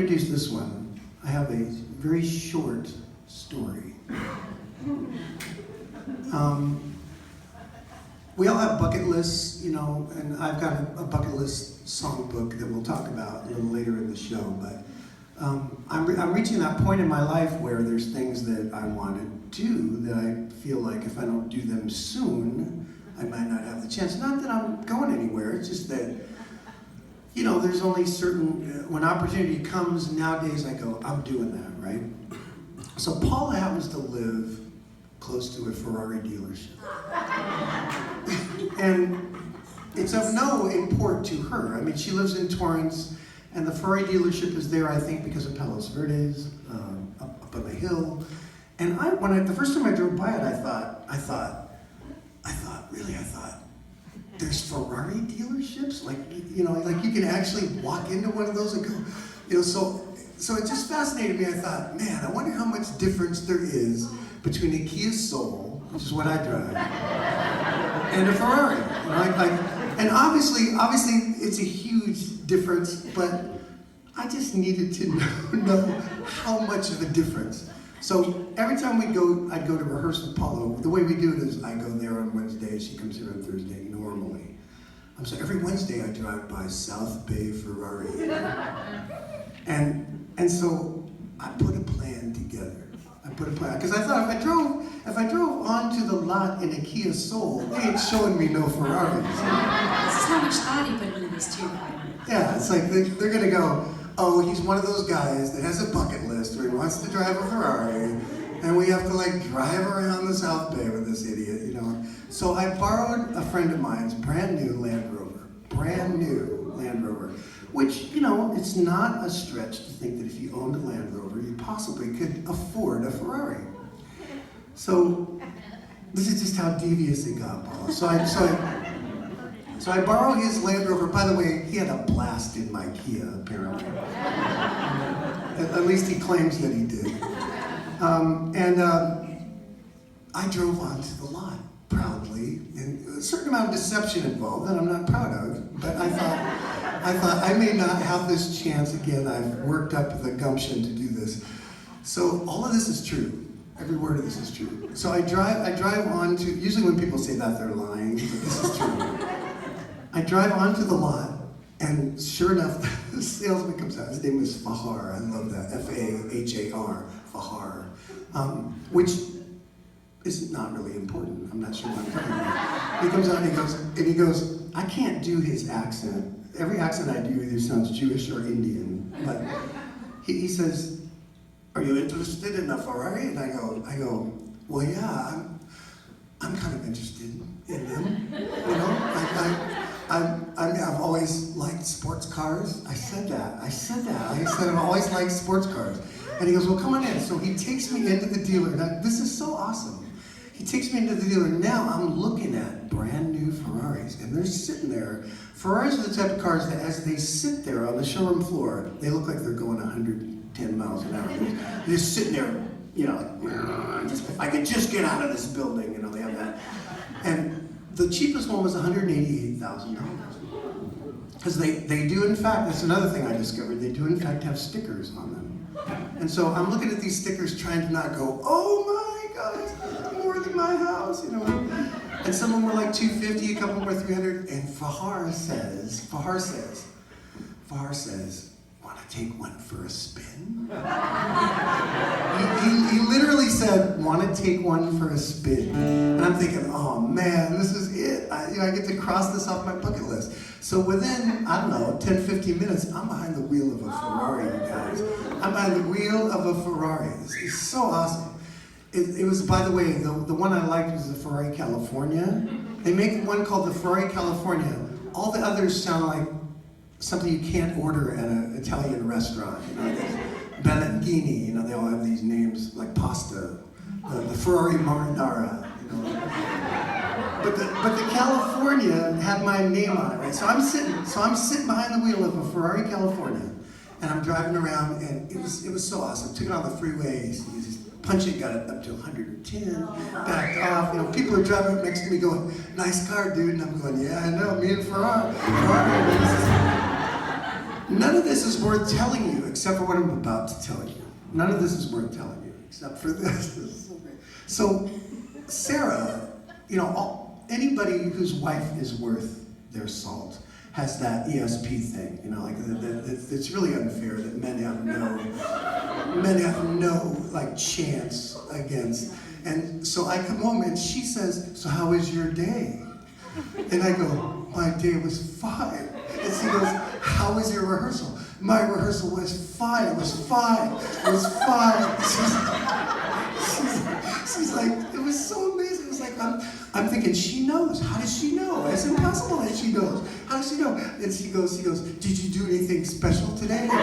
Introduce this one. I have a very short story. We all have bucket lists, you know, and I've got a bucket list songbook that we'll talk about a little later in the show. But I'm reaching that point in my life where there's things that I want to do that I feel like if I don't do them soon, I might not have the chance. Not that I'm going anywhere. It's just that, you know, there's only certain, when opportunity comes nowadays, I go, I'm doing that, right? So Paula happens to live close to a Ferrari dealership. And it's of no import to her. I mean, she lives in Torrance, and the Ferrari dealership is there, I think, because of Palos Verdes, up on the hill. And the first time I drove by it, I thought, there's Ferrari dealerships? Like, you know, like you can actually walk into one of those and go, you know, so it just fascinated me. I thought, man, I wonder how much difference there is between a Kia Soul, which is what I drive, and a Ferrari. And obviously it's a huge difference, but I just needed to know how much of a difference. So every time I'd go to rehearse with Paulo. The way we do it is I go there on Wednesday, she comes here on Thursday, normally. So every Wednesday I drive by South Bay Ferrari. And so I put a plan together. Because I thought if I drove onto the lot in a Kia Soul, they ain't showing me no Ferraris. This is how much thought he put into this too. Yeah, it's like they're gonna go, oh, he's one of those guys that has a bucket list where he wants to drive a Ferrari, and we have to like drive around the South Bay with this idiot, you know. So I borrowed a friend of mine's brand new Land Rover, which, you know, it's not a stretch to think that if you owned a Land Rover, you possibly could afford a Ferrari. So this is just how devious it got, Paul. So I borrow his Land Rover. By the way, he had a blast in my Kia, apparently. At least he claims that he did. I drove onto the lot proudly, and a certain amount of deception involved that I'm not proud of, but I thought I may not have this chance again. I've worked up the gumption to do this. So all of this is true. Every word of this is true. So I drive on to, usually when people say that, they're lying, but this is true. I drive onto the lot, and sure enough, the salesman comes out. His name is Fahar. I love that. F-A-H-A-R, Fahar. Which is not really important. I'm not sure what I'm talking about. He comes out and he goes, I can't do his accent. Every accent I do either sounds Jewish or Indian. But he says, are you interested in a Ferrari? And I go, well, yeah, I'm kind of interested in them. You know, I've always liked sports cars. I said that. I said I've always liked sports cars. And he goes, well, come on in. So he takes me into the dealer. Now, this is so awesome. He takes me into the dealer. Now I'm looking at brand new Ferraris, and they're sitting there. Ferraris are the type of cars that as they sit there on the showroom floor, they look like they're going 110 miles an hour. They're just sitting there, you know, like, if I could just get out of this building, you know, they have that. And the cheapest one was $188,000. Because they do, in fact, that's another thing I discovered, they do, in fact, have stickers on them. And so I'm looking at these stickers trying to not go, oh my God, it's more than my house, you know. And some of them were like $250, a couple were $300, and Fahar says, want to take one for a spin? he literally said, want to take one for a spin. And I'm thinking, oh man, this is it. I get to cross this off my bucket list. So within, I don't know, 10, 15 minutes, I'm behind the wheel of a Ferrari, you guys. I'm behind the wheel of a Ferrari. This is so awesome. It was, by the way, the one I liked was the Ferrari California. They make one called the Ferrari California. All the others sound like something you can't order at an Italian restaurant. You know, Bellangini, you know, they all have these names like pasta. The Ferrari Marinara, you know. But the California had my name on it, right? So I'm sitting behind the wheel of a Ferrari California, and I'm driving around, and it was so awesome. Took it on the freeway, punch it, got it up to 110, backed off. You know, people are driving up next to me going, "Nice car, dude," and I'm going, "Yeah, I know, me and Ferrari." None of this is worth telling you except for what I'm about to tell you. None of this is worth telling you except for this. This is so great. So, Sarah, you know, anybody whose wife is worth their salt has that ESP thing, you know, like it's really unfair that men have no like chance against. And so I come home and she says, "So how was your day?" And I go, "My day was fine." And she goes, "How was your rehearsal?" "My rehearsal was fine. It was fine. It was fine." She's like, it was so amazing. It was like, I'm thinking, she knows. How does she know? It's impossible that she knows. How does she know? And she goes, "Did you do anything special today?" And I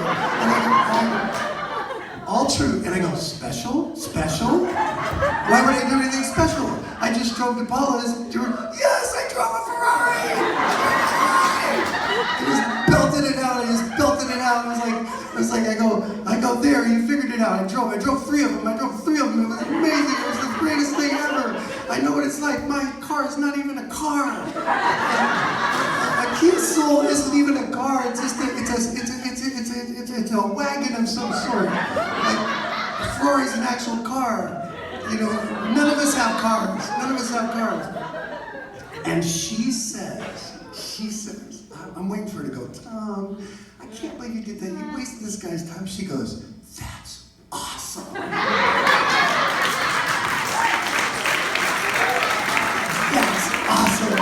go, all true. And I go, "Special? Special? Why would I do anything special? I just drove to Paula's. Yes, I drove a Ferrari! I just belted it out. It was like, I go there, you figured it out. I drove 3 of them. It was amazing. It was the greatest thing ever. I know what it's like. My car is not even a car. A Kia Soul isn't even a car. It's just it's a wagon of some sort. Like, a Ferrari's an actual car. You know, none of us have cars. And she says, I'm waiting for her to go, "Tom, I can't believe you did that. You wasted this guy's time." She goes, "That's awesome." That's awesome.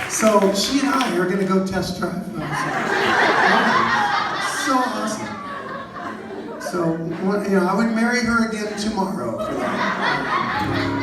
So she and I are gonna go test drive. So awesome. So, you know, I would marry her again tomorrow for that.